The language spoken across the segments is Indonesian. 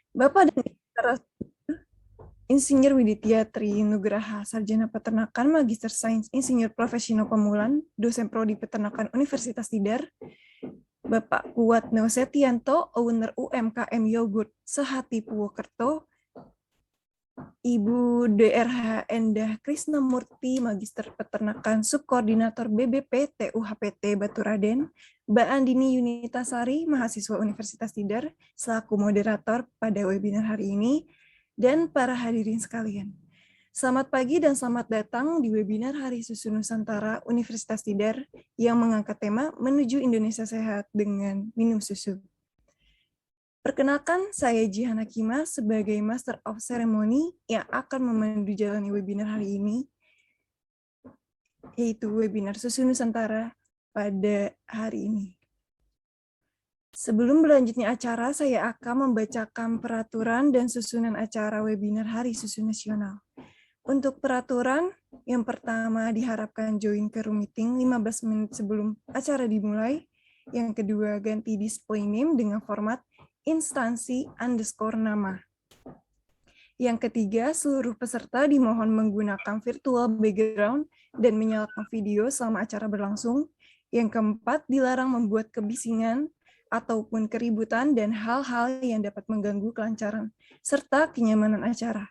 Bapak dan Insinyur Widitya Tri Nugraha, Sarjana Peternakan, Magister Sains Insinyur Profesional Pemulan, Dosen Prodi Peternakan Universitas Tidar, Bapak Kuatno Setianto, Owner UMKM Yogurt Sehati Purwokerto, Ibu DRH Endah Krisnamurti, Magister Peternakan, Subkoordinator BBP TUHPT Baturaden, Mbak Andini Yunitasari, mahasiswa Universitas Tidar, selaku moderator pada webinar hari ini, dan para hadirin sekalian. Selamat pagi dan selamat datang di webinar Hari Susu Nusantara Universitas Tidar yang mengangkat tema Menuju Indonesia Sehat dengan Minum Susu. Perkenalkan, saya Jihan Hakimah sebagai Master of Ceremony yang akan memandu jalani webinar hari ini, yaitu webinar Susu Nusantara pada hari ini. Sebelum berlanjutnya acara, saya akan membacakan peraturan dan susunan acara webinar Hari Susu Nasional. Untuk peraturan, yang pertama diharapkan join ke room meeting 15 menit sebelum acara dimulai. Yang kedua, ganti display name dengan format instansi _ nama. Yang ketiga, seluruh peserta dimohon menggunakan virtual background dan menyalakan video selama acara berlangsung. Yang keempat, dilarang membuat kebisingan ataupun keributan dan hal-hal yang dapat mengganggu kelancaran serta kenyamanan acara.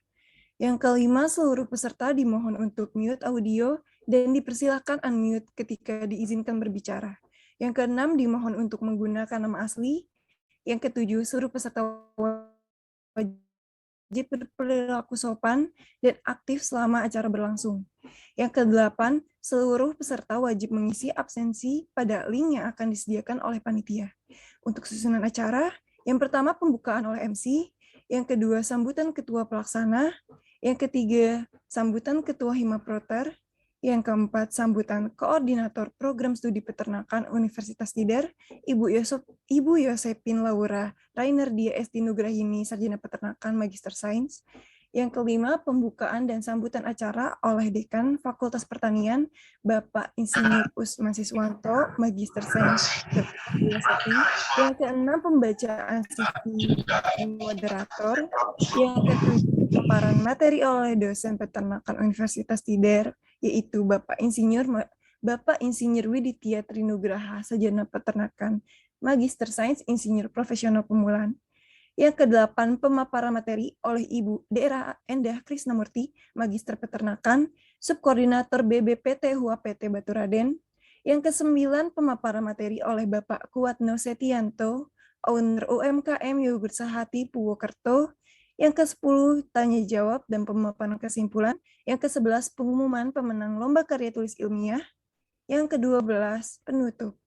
Yang kelima, seluruh peserta dimohon untuk mute audio dan dipersilakan unmute ketika diizinkan berbicara. Yang keenam, dimohon untuk menggunakan nama asli. Yang ketujuh, seluruh peserta wajib berperilaku sopan dan aktif selama acara berlangsung. Yang kedelapan, seluruh peserta wajib mengisi absensi pada link yang akan disediakan oleh panitia. Untuk susunan acara, yang pertama pembukaan oleh MC, yang kedua sambutan ketua pelaksana, yang ketiga sambutan ketua Himaproter, yang keempat sambutan koordinator program studi peternakan Universitas Tidar, Ibu Yosepin Laura Rainardia Esti Nugrahini, Sarjana Peternakan Magister Sains. Yang kelima, pembukaan dan sambutan acara oleh Dekan Fakultas Pertanian, Bapak Insinyur Usman Siswanto, Magister Sains Filosofi. Yang keenam, pembacaan CV moderator. Yang ketujuh, paparan materi oleh dosen peternakan Universitas Tidar, yaitu Bapak Insinyur Widitya Trinugraha, Sarjana Peternakan, Magister Sains Insinyur Profesional Pemulaan. Yang kedelapan, pemaparan materi oleh Ibu DRH Endah Krisnamurti, Magister Peternakan, Subkoordinator BBPT HUAPT Baturaden. Yang kesembilan, pemaparan materi oleh Bapak Kuatno Setianto, Owner UMKM Yogurt Sehati Purwokerto. Yang ke-10, tanya jawab dan pemaparan kesimpulan. Yang ke-11, pengumuman pemenang Lomba Karya Tulis Ilmiah. Yang ke-12, penutup.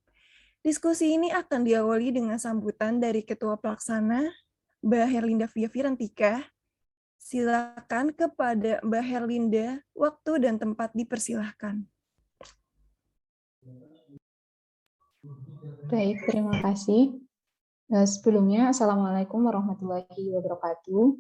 Diskusi ini akan diawali dengan sambutan dari Ketua Pelaksana, Mbak Herlinda Firantika. Silakan kepada Mbak Herlinda, waktu dan tempat dipersilahkan. Baik, terima kasih. Sebelumnya, Assalamualaikum warahmatullahi wabarakatuh.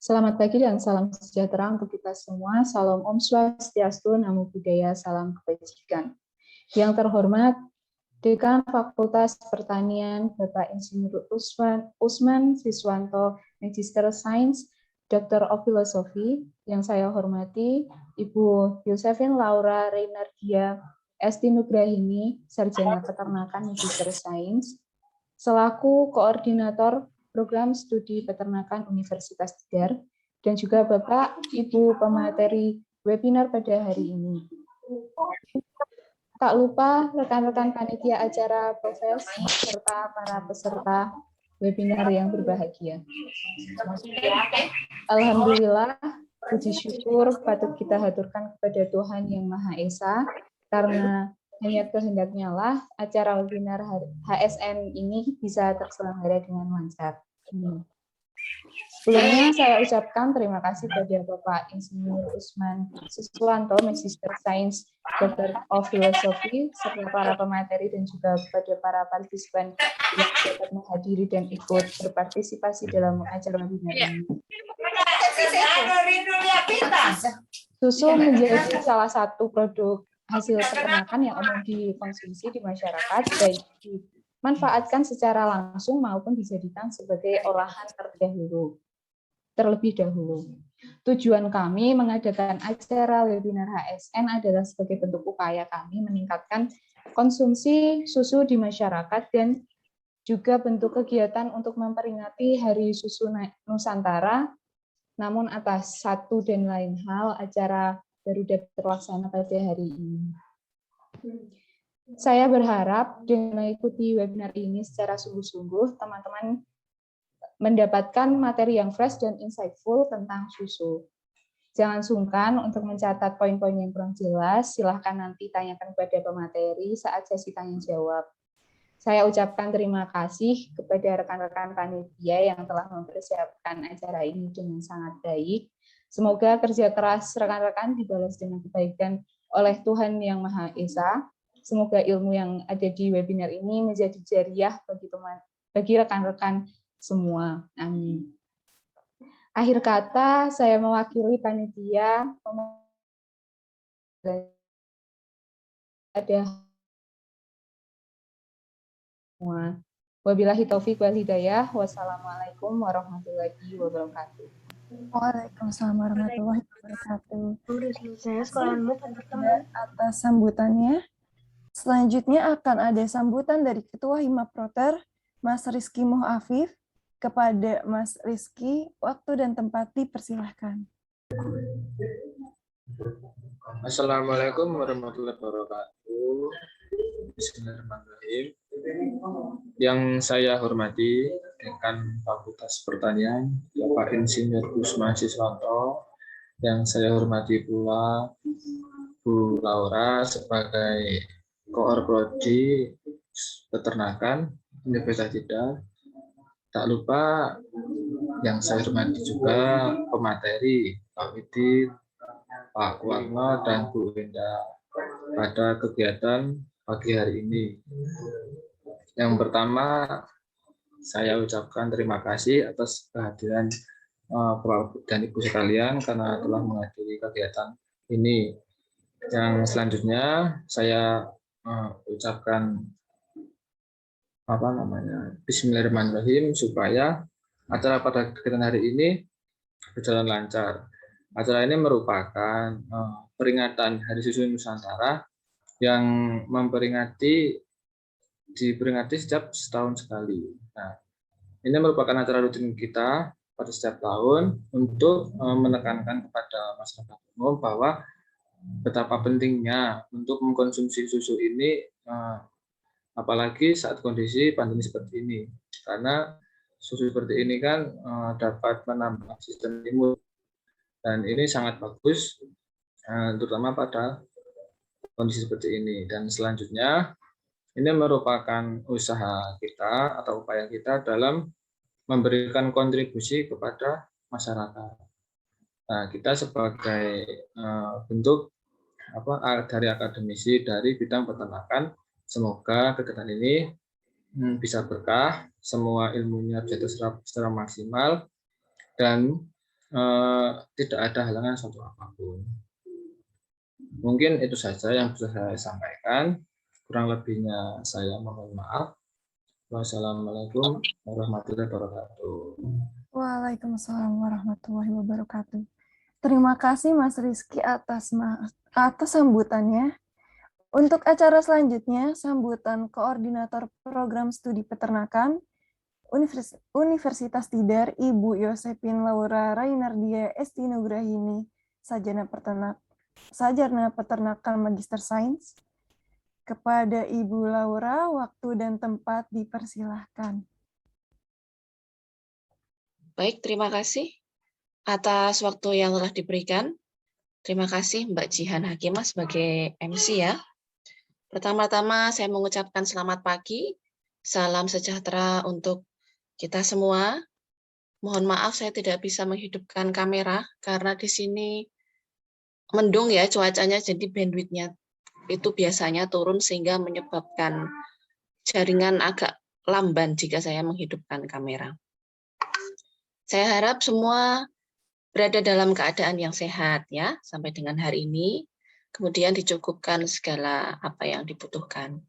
Selamat pagi dan salam sejahtera untuk kita semua. Salam Om Swastiastu, Namo Buddhaya, salam kebajikan. Yang terhormat, Dekan Fakultas Pertanian, Bapak Insinyur Usman Siswanto, Magister Sains, Doktor of Philosophy. Yang saya hormati, Ibu Yosepin Laura Rainardia Esti Nugrahini, Sarjana Peternakan Magister Sains, selaku Koordinator Program Studi Peternakan Universitas Tidar, dan juga Bapak Ibu pemateri webinar pada hari ini. Tak lupa rekan-rekan panitia acara Profes serta para peserta webinar yang berbahagia. Alhamdulillah, puji syukur patut kita haturkan kepada Tuhan Yang Maha Esa, karena hanya kehendaknya lah acara webinar HSN ini bisa terselenggara dengan lancar. Sebelumnya saya ucapkan terima kasih kepada Bapak Insinyur Usman Siswanto, Magister Sains, Doktor of Philosophy, serta para pemateri dan juga kepada para partisipan yang dapat menghadiri dan ikut berpartisipasi dalam acara webinar ini. Susu menjadi salah satu produk hasil peternakan yang umum dikonsumsi di masyarakat, baik di manfaatkan secara langsung maupun dijadikan sebagai olahan terlebih dahulu. Tujuan kami mengadakan acara webinar HSN adalah sebagai bentuk upaya kami meningkatkan konsumsi susu di masyarakat dan juga bentuk kegiatan untuk memperingati Hari Susu Nusantara. Namun atas satu dan lain hal, acara baru dapat terlaksana pada hari ini. Saya berharap dengan mengikuti webinar ini secara sungguh-sungguh, teman-teman mendapatkan materi yang fresh dan insightful tentang susu. Jangan sungkan untuk mencatat poin-poin yang kurang jelas, silahkan nanti tanyakan kepada pemateri saat sesi tanya jawab. Saya ucapkan terima kasih kepada rekan-rekan panitia yang telah mempersiapkan acara ini dengan sangat baik. Semoga kerja keras rekan-rekan dibalas dengan kebaikan oleh Tuhan Yang Maha Esa. Semoga ilmu yang ada di webinar ini menjadi jariah bagi rekan-rekan semua. Amin. Akhir kata, saya mewakili panitia ada semua. Wabillahi taufik wal hidayah. Wassalamualaikum warahmatullahi wabarakatuh. Waalaikumsalam warahmatullahi wabarakatuh. Atas sambutannya. Selanjutnya akan ada sambutan dari Ketua Himapproter, Mas Rizky Moh Afif. Kepada Mas Rizky, waktu dan tempat dipersilahkan. Assalamualaikum warahmatullahi wabarakatuh. Bismillahirrahmanirrahim. Yang saya hormati Dekan Fakultas Pertanian, Bapak Insinyur Kusma Siswanto. Yang saya hormati pula Bu Laura sebagai Koor Prodi Peternakan Universitas Jeddah. Tak lupa yang saya hormati juga pemateri Pak Widit, Pak Kuarno, dan Bu Wenda pada kegiatan pagi hari ini. Yang pertama, saya ucapkan terima kasih atas kehadiran Bapak dan Ibu sekalian karena telah menghadiri kegiatan ini. Yang selanjutnya, saya ucapkan Bismillahirrahmanirrahim supaya acara pada kegiatan hari ini berjalan lancar. Acara ini merupakan peringatan Hari Susu Nusantara yang diperingati setiap setahun sekali. Nah, ini merupakan acara rutin kita pada setiap tahun untuk menekankan kepada masyarakat umum bahwa betapa pentingnya untuk mengkonsumsi susu ini, apalagi saat kondisi pandemi seperti ini, karena susu seperti ini kan dapat menambah sistem imun dan ini sangat bagus, terutama pada kondisi seperti ini. Dan selanjutnya ini merupakan usaha kita atau upaya kita dalam memberikan kontribusi kepada masyarakat. Nah, kita sebagai bentuk dari akademisi dari bidang peternakan, semoga kegiatan ini bisa berkah, semua ilmunya bisa secara maksimal, dan tidak ada halangan suatu apapun. Mungkin itu saja yang bisa saya sampaikan. Kurang lebihnya saya mohon maaf. Wassalamualaikum warahmatullahi wabarakatuh. Waalaikumsalam warahmatullahi wabarakatuh. Terima kasih Mas Rizky atas sambutannya. Untuk acara selanjutnya, sambutan Koordinator Program Studi Peternakan Universitas Tidar, Ibu Yosepin Laura Rainardia Esti Nugrahini, Sarjana Peternakan Magister Sains. Kepada Ibu Laura, waktu dan tempat dipersilahkan. Baik, terima kasih atas waktu yang telah diberikan. Terima kasih Mbak Jihan Hakimah sebagai MC ya. Pertama-tama saya mengucapkan selamat pagi, salam sejahtera untuk kita semua. Mohon maaf saya tidak bisa menghidupkan kamera karena di sini mendung ya cuacanya, jadi bandwidth-nya itu biasanya turun sehingga menyebabkan jaringan agak lamban jika saya menghidupkan kamera. Saya harap semua berada dalam keadaan yang sehat ya sampai dengan hari ini. Kemudian dicukupkan segala apa yang dibutuhkan.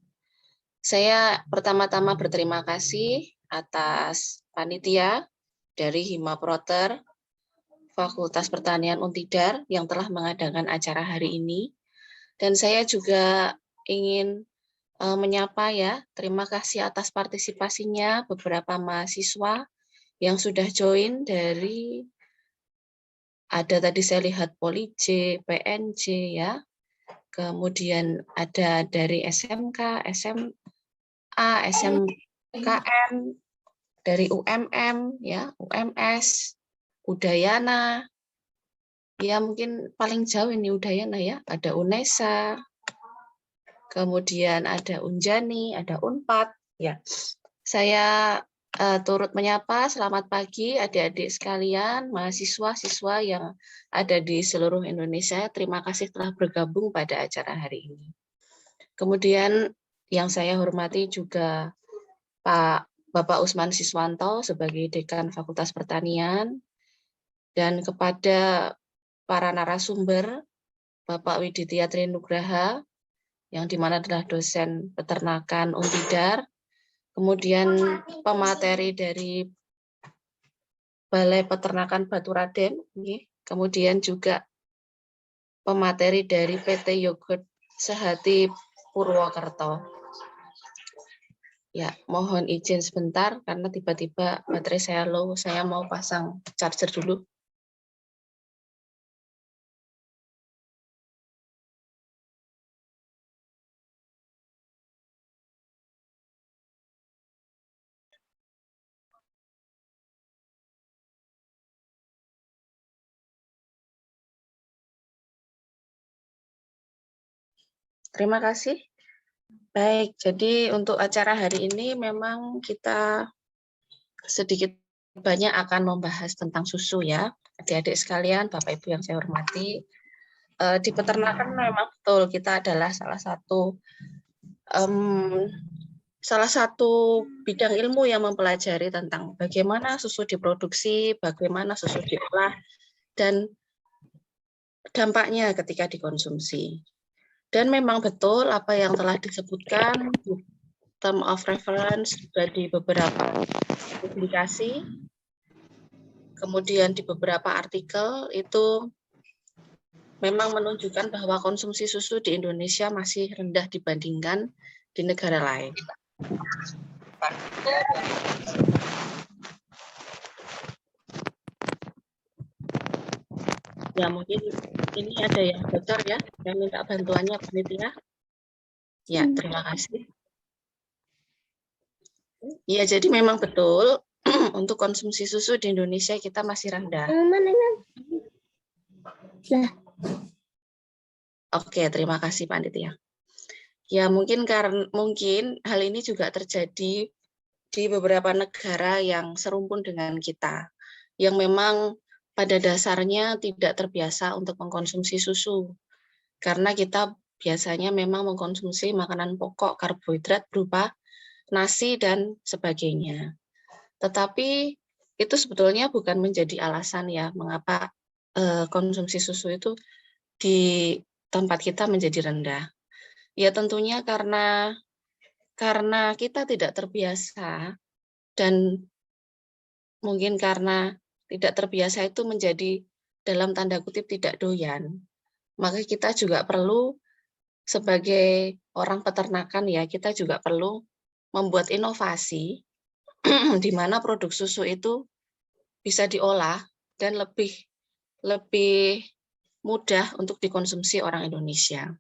Saya pertama-tama berterima kasih atas panitia dari Himaproter Fakultas Pertanian Untidar yang telah mengadakan acara hari ini. Dan saya juga ingin menyapa ya, terima kasih atas partisipasinya beberapa mahasiswa yang sudah join dari, ada tadi saya lihat Polij, PNJ ya, kemudian ada dari SMK, SMA, SMKN, dari UMM, ya, UMS, Udayana, ya mungkin paling jauh ini Udayana ya, ada UNESA, kemudian ada Unjani, ada Unpad, ya. Saya turut menyapa selamat pagi adik-adik sekalian, mahasiswa-siswa yang ada di seluruh Indonesia. Terima kasih telah bergabung pada acara hari ini. Kemudian yang saya hormati juga Bapak Usman Siswanto sebagai Dekan Fakultas Pertanian, dan kepada para narasumber, Bapak Widitya Trinugraha, yang dimana adalah dosen peternakan Untidar, kemudian pemateri dari Balai Peternakan Batu Raden, kemudian juga pemateri dari PT Yogurt Sehati Purwokerto. Ya, mohon izin sebentar karena tiba-tiba baterai saya low, saya mau pasang charger dulu. Terima kasih. Baik, jadi untuk acara hari ini memang kita sedikit banyak akan membahas tentang susu ya. Adik-adik sekalian, Bapak Ibu yang saya hormati, di peternakan memang betul kita adalah salah satu bidang ilmu yang mempelajari tentang bagaimana susu diproduksi, bagaimana susu diolah, dan dampaknya ketika dikonsumsi. Dan memang betul apa yang telah disebutkan, term of reference juga di beberapa publikasi, kemudian di beberapa artikel itu memang menunjukkan bahwa konsumsi susu di Indonesia masih rendah dibandingkan di negara lain. Ya mungkin ini ada yang bocor ya, yang minta bantuannya panitia. Ya, terima kasih. Ya, jadi memang betul untuk konsumsi susu di Indonesia kita masih rendah. Oke, terima kasih panitia. Ya, mungkin hal ini juga terjadi di beberapa negara yang serumpun dengan kita, yang memang pada dasarnya tidak terbiasa untuk mengkonsumsi susu. Karena kita biasanya memang mengkonsumsi makanan pokok, karbohidrat berupa nasi dan sebagainya. Tetapi itu sebetulnya bukan menjadi alasan ya mengapa konsumsi susu itu di tempat kita menjadi rendah. Ya tentunya karena kita tidak terbiasa, dan mungkin karena tidak terbiasa itu menjadi dalam tanda kutip tidak doyan, maka kita juga perlu sebagai orang peternakan ya, kita juga perlu membuat inovasi di mana produk susu itu bisa diolah dan lebih mudah untuk dikonsumsi orang Indonesia.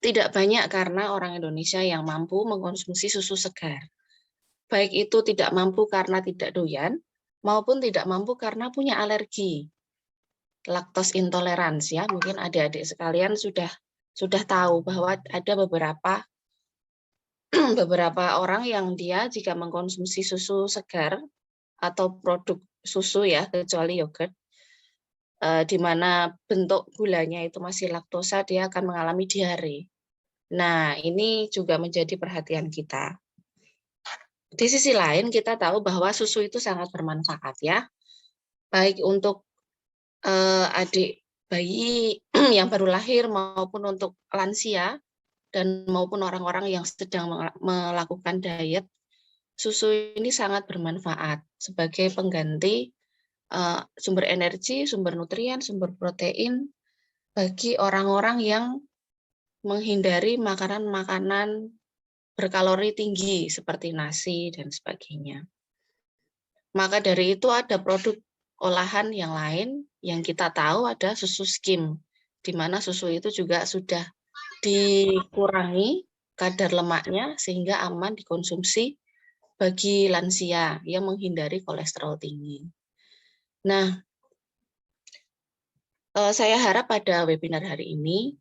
Tidak banyak karena orang Indonesia yang mampu mengkonsumsi susu segar. Baik itu tidak mampu karena tidak doyan, maupun tidak mampu karena punya alergi. Laktos intolerans ya, mungkin adik-adik sekalian sudah tahu bahwa ada beberapa orang yang dia jika mengkonsumsi susu segar atau produk susu ya, kecuali yogurt, di mana bentuk gulanya itu masih laktosa, dia akan mengalami diare. Nah, ini juga menjadi perhatian kita. Di sisi lain, kita tahu bahwa susu itu sangat bermanfaat ya, baik untuk adik bayi yang baru lahir maupun untuk lansia, dan maupun orang-orang yang sedang melakukan diet, susu ini sangat bermanfaat sebagai pengganti sumber energi, sumber nutrien, sumber protein bagi orang-orang yang menghindari makanan-makanan berkalori tinggi seperti nasi dan sebagainya. Maka dari itu ada produk olahan yang lain yang kita tahu ada susu skim, di mana susu itu juga sudah dikurangi kadar lemaknya sehingga aman dikonsumsi bagi lansia yang menghindari kolesterol tinggi. Nah, saya harap pada webinar hari ini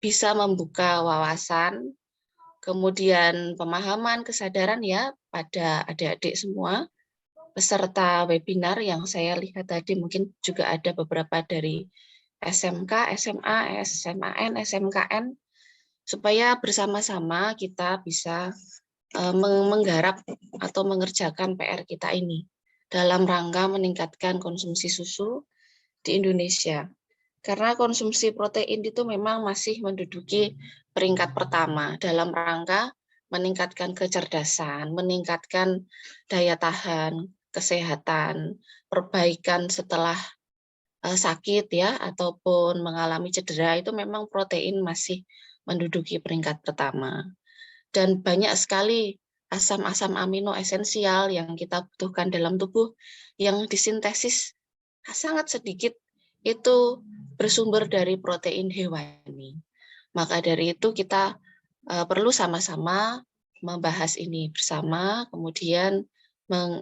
bisa membuka wawasan, kemudian pemahaman, kesadaran ya pada adik-adik semua, peserta webinar yang saya lihat tadi mungkin juga ada beberapa dari SMK, SMA, SMAN, SMKN, supaya bersama-sama kita bisa menggarap atau mengerjakan PR kita ini dalam rangka meningkatkan konsumsi susu di Indonesia. Karena konsumsi protein itu memang masih menduduki peringkat pertama dalam rangka meningkatkan kecerdasan, meningkatkan daya tahan, kesehatan, perbaikan setelah sakit ya ataupun mengalami cedera, itu memang protein masih menduduki peringkat pertama. Dan banyak sekali asam-asam amino esensial yang kita butuhkan dalam tubuh yang disintesis sangat sedikit itu bersumber dari protein hewani. Maka dari itu kita perlu sama-sama membahas ini bersama, kemudian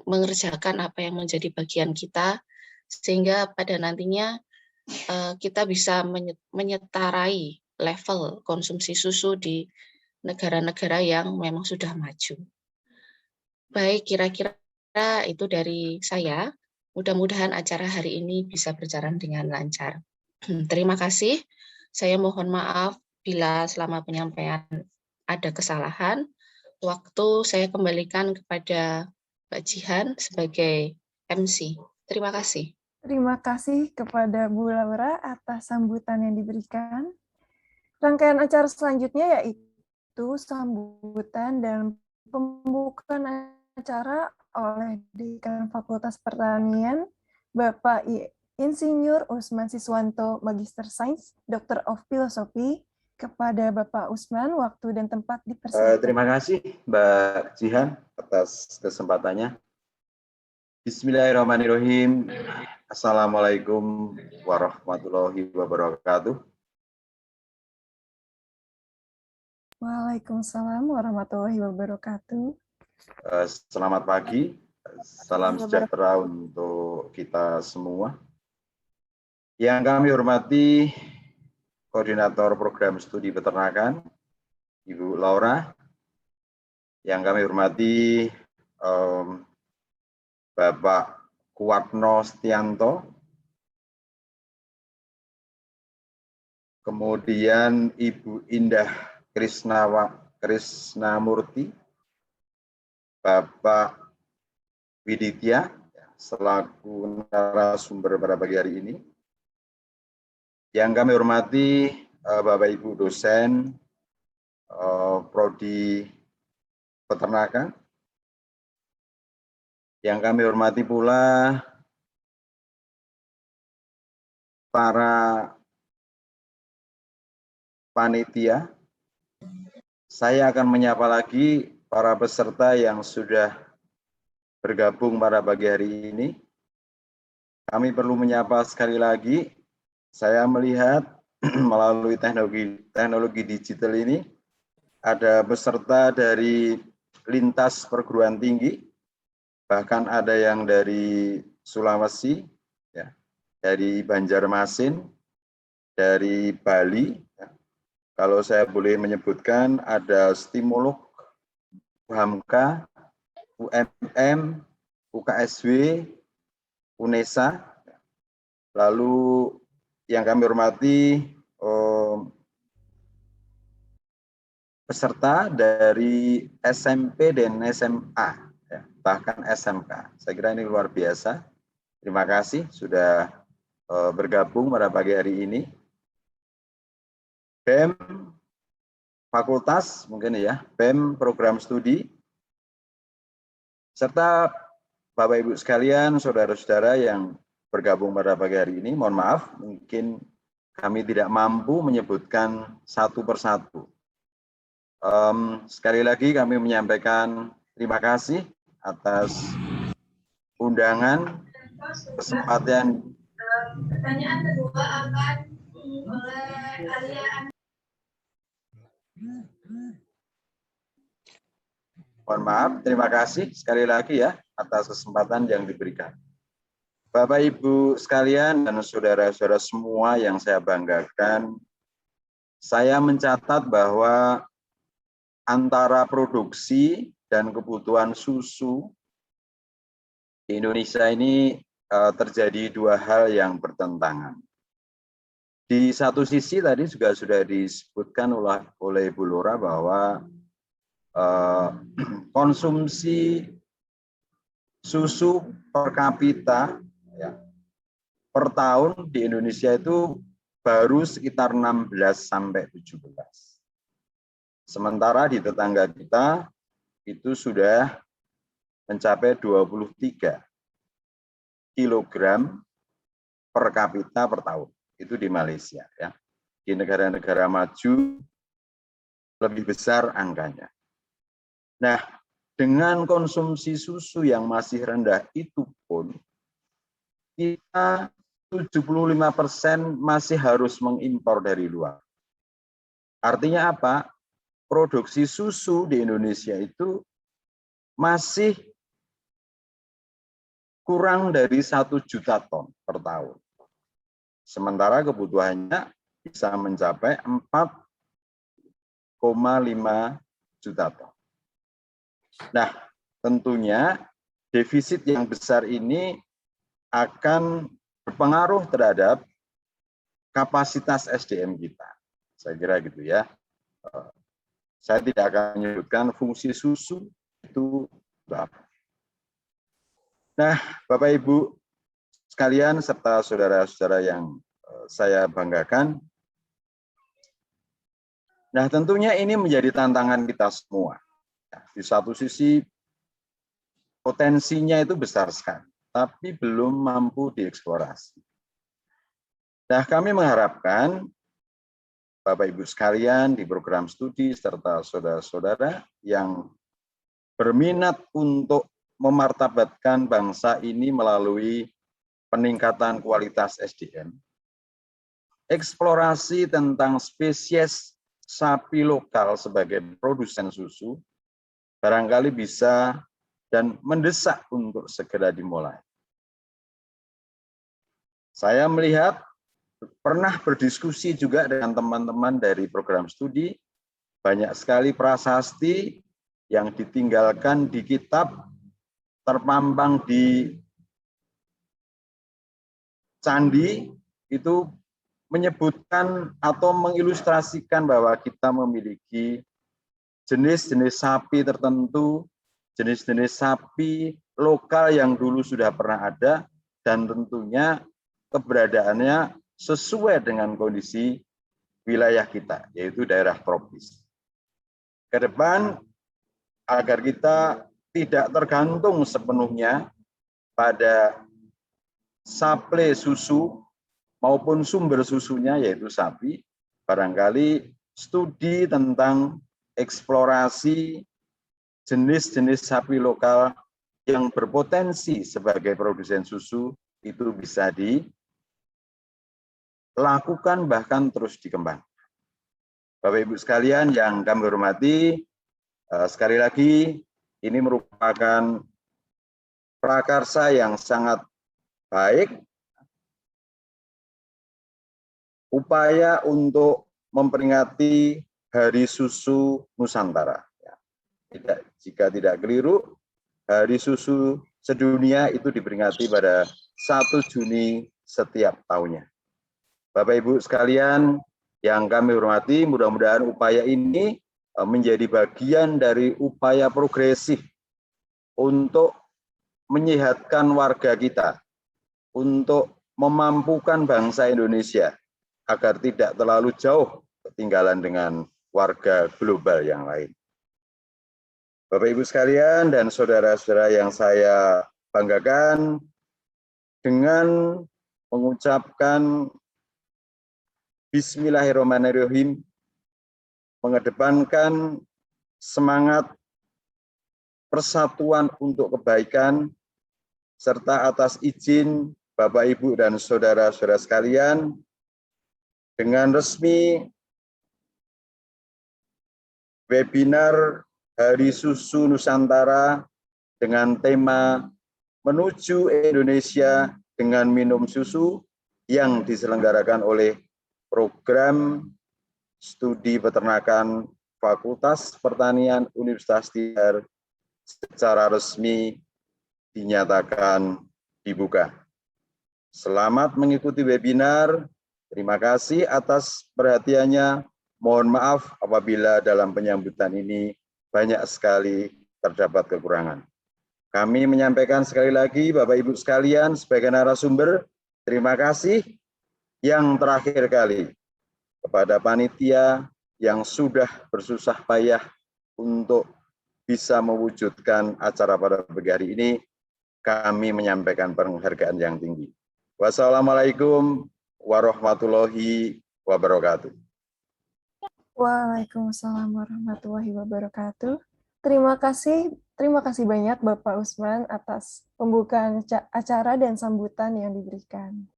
mengerjakan apa yang menjadi bagian kita, sehingga pada nantinya kita bisa menyetarai level konsumsi susu di negara-negara yang memang sudah maju. Baik, kira-kira itu dari saya. Mudah-mudahan acara hari ini bisa berjalan dengan lancar. Terima kasih. Saya mohon maaf bila selama penyampaian ada kesalahan. Waktu saya kembalikan kepada Mbak Jihan sebagai MC. Terima kasih. Terima kasih kepada Bu Laura atas sambutan yang diberikan. Rangkaian acara selanjutnya yaitu sambutan dan pembukaan acara oleh Dekan Fakultas Pertanian, Bapak Insinyur Usman Siswanto, Magister Sains, Doktor of Philosophy. Kepada Bapak Usman, waktu dan tempat dipersilakan. Terima kasih Mbak Jihan atas kesempatannya. Bismillahirrahmanirrahim. Assalamualaikum warahmatullahi wabarakatuh. Waalaikumsalam warahmatullahi wabarakatuh. Selamat pagi, salam sejahtera untuk kita semua. Yang kami hormati Koordinator Program Studi Peternakan, Ibu Laura. Yang kami hormati Bapak Kuatno Setianto. Kemudian Ibu Indah Krisnamurti. Bapak Widitya selaku narasumber pada pagi hari ini. Yang kami hormati Bapak Ibu dosen Prodi Peternakan. Yang kami hormati pula para panitia. Saya akan menyapa lagi para peserta yang sudah bergabung pada pagi hari ini. Kami perlu menyapa sekali lagi. Saya melihat melalui teknologi digital ini ada peserta dari lintas perguruan tinggi, bahkan ada yang dari Sulawesi, ya, dari Banjarmasin, dari Bali. Ya. Kalau saya boleh menyebutkan ada Stimuluk, UHAMKA, UMM, UKSW, UNESA, lalu yang kami hormati peserta dari SMP dan SMA, ya, bahkan SMK. Saya kira ini luar biasa. Terima kasih sudah bergabung pada pagi hari ini. BEM fakultas mungkin ya, BEM program studi, serta Bapak Ibu sekalian, saudara-saudara yang bergabung pada pagi hari ini, mohon maaf, mungkin kami tidak mampu menyebutkan satu persatu. Sekali lagi kami menyampaikan terima kasih atas undangan, kesempatan. Pertanyaan kedua akan oleh Alia. Mohon maaf, terima kasih sekali lagi ya atas kesempatan yang diberikan. Bapak Ibu sekalian dan saudara-saudara semua yang saya banggakan, saya mencatat bahwa antara produksi dan kebutuhan susu di Indonesia ini terjadi dua hal yang bertentangan. Di satu sisi tadi juga sudah disebutkan oleh Bu Lora bahwa konsumsi susu per kapita ya, per tahun di Indonesia itu baru sekitar 16 sampai 17. Sementara di tetangga kita itu sudah mencapai 23 kilogram per kapita per tahun. Itu di Malaysia ya. Di negara-negara maju lebih besar angkanya. Nah, dengan konsumsi susu yang masih rendah itu pun kita 75% masih harus mengimpor dari luar. Artinya apa? Produksi susu di Indonesia itu masih kurang dari 1 juta ton per tahun. Sementara kebutuhannya bisa mencapai 4,5 juta ton. Nah, tentunya defisit yang besar ini akan berpengaruh terhadap kapasitas SDM kita. Saya kira gitu ya. Saya tidak akan menyebutkan fungsi susu itu apa. Nah, Bapak Ibu sekalian serta saudara-saudara yang saya banggakan. Nah, tentunya ini menjadi tantangan kita semua. Di satu sisi potensinya itu besar sekali, tapi belum mampu dieksplorasi. Nah, kami mengharapkan Bapak Ibu sekalian di program studi serta saudara-saudara yang berminat untuk memartabatkan bangsa ini melalui peningkatan kualitas SDM, eksplorasi tentang spesies sapi lokal sebagai produsen susu, barangkali bisa dan mendesak untuk segera dimulai. Saya melihat pernah berdiskusi juga dengan teman-teman dari program studi, banyak sekali prasasti yang ditinggalkan di kitab, terpampang di candi, itu menyebutkan atau mengilustrasikan bahwa kita memiliki jenis-jenis sapi tertentu, jenis-jenis sapi lokal yang dulu sudah pernah ada, dan tentunya keberadaannya sesuai dengan kondisi wilayah kita, yaitu daerah tropis. Ke depan, agar kita tidak tergantung sepenuhnya pada suplai susu maupun sumber susunya, yaitu sapi, barangkali studi tentang eksplorasi jenis-jenis sapi lokal yang berpotensi sebagai produsen susu itu bisa dilakukan bahkan terus dikembangkan. Bapak Ibu sekalian yang kami hormati, sekali lagi ini merupakan prakarsa yang sangat baik, upaya untuk memperingati Hari Susu Nusantara. Jika tidak keliru, Hari Susu Sedunia itu diperingati pada 1 Juni setiap tahunnya. Bapak Ibu sekalian yang kami hormati, mudah-mudahan upaya ini menjadi bagian dari upaya progresif untuk menyehatkan warga kita, untuk memampukan bangsa Indonesia agar tidak terlalu jauh ketinggalan dengan warga global yang lain. Bapak Ibu sekalian dan saudara-saudara yang saya banggakan, dengan mengucapkan Bismillahirrahmanirrahim, mengedepankan semangat persatuan untuk kebaikan, serta atas izin Bapak, Ibu, dan saudara-saudara sekalian, dengan resmi webinar Hari Susu Nusantara dengan tema Menuju Indonesia dengan Minum Susu yang diselenggarakan oleh Program Studi Peternakan Fakultas Pertanian Universitas Tihar secara resmi dinyatakan dibuka. Selamat mengikuti webinar. Terima kasih atas perhatiannya. Mohon maaf apabila dalam penyambutan ini banyak sekali terdapat kekurangan. Kami menyampaikan sekali lagi, Bapak Ibu sekalian, sebagai narasumber, terima kasih yang terakhir kali kepada panitia yang sudah bersusah payah untuk bisa mewujudkan acara pada pagi hari ini. Kami menyampaikan penghargaan yang tinggi. Wassalamualaikum warahmatullahi wabarakatuh. Waalaikumsalam warahmatullahi wabarakatuh. Terima kasih banyak Bapak Usman atas pembukaan acara dan sambutan yang diberikan.